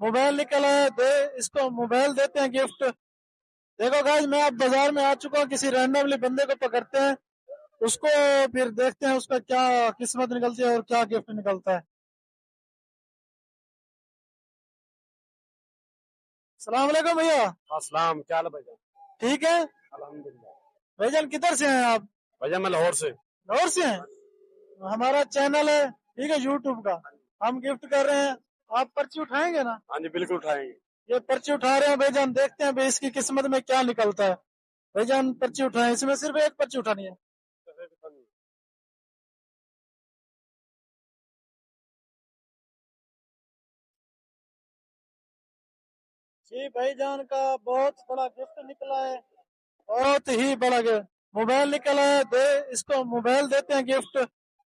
Mobile निकला है, दे इसको मोबाइल देते हैं गिफ्ट। देखो गाइस, मैं अब बाजार में आ चुका हूँ, किसी रैंडमली बंदे को पकड़ते हैं, उसको फिर देखते हैं उसका क्या किस्मत निकलती है और क्या गिफ्ट निकलता है। सलाम वालेकुम भैया। अस्सलाम, क्या हाल है भाईजान? ठीक है अल्हम्दुलिल्लाह। भाईजान, किधर से हैं आप? भाईजान मैं लाहौर से। लाहौर से हैं? हमारा चैनल है, ठीक है, यूट्यूब का, हम गिफ्ट कर रहे हैं। आप पर्ची उठाएंगे ना? हाँ जी बिल्कुल उठाएंगे। ये पर्ची उठा रहे हैं भाईजान, देखते हैं भाई इसकी किस्मत में क्या निकलता है। भाईजान पर्ची उठाएं, इसमें सिर्फ एक पर्ची उठानी है। जी भाईजान का बहुत बड़ा गिफ्ट निकला है, बहुत ही बड़ा गिफ्ट, मोबाइल निकला है, दे इसको मोबाइल देते हैं गिफ्ट।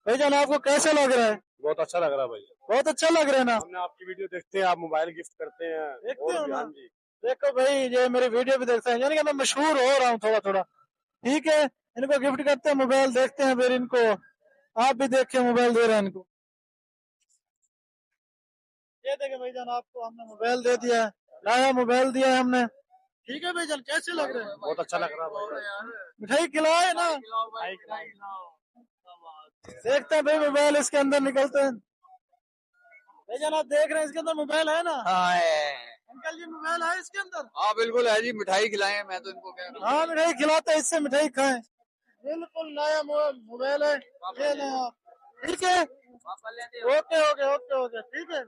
भाईजान आपको कैसे लग रहा है? बहुत अच्छा लग रहा है भाई। बहुत अच्छा लग रहा है ना? हमने आपकी वीडियो देखते हैं, आप मोबाइल गिफ्ट करते हैं। देखते हो ना? हाँ जी। देखो भाई, ये मेरी वीडियो भी देखते हैं, यानी कि मैं मशहूर हो रहा हूँ थोड़ा थोड़ा। ठीक है, इनको गिफ्ट करते हैं मोबाइल, देखते हैं फिर इनको। आप भी देखिए, मोबाइल दे रहे हैं इनको। ये देखे भाईजान, आपको हमने मोबाइल दे दिया है, नया मोबाइल दिया है हमने। ठीक है भाईजान, कैसे लग रहे हैं? बहुत अच्छा लग रहा है भाई। मिठाई खिलाए ना? देखते हैं भाई, मोबाइल इसके अंदर निकलते हैं। भाईजान आप देख रहे हैं, इसके अंदर मोबाइल है ना? हाँ है। अंकल जी, मोबाइल है इसके अंदर? हाँ बिल्कुल है जी, मिठाई खिलाएं, मैं तो इनको कह रहा हूँ। हाँ, मिठाई खिलाते हैं, इससे मिठाई खाएं। बिल्कुल नया मोबाइल है, ये लें आप। ठीक है, ओके ओके ओके ओके, ठीक है।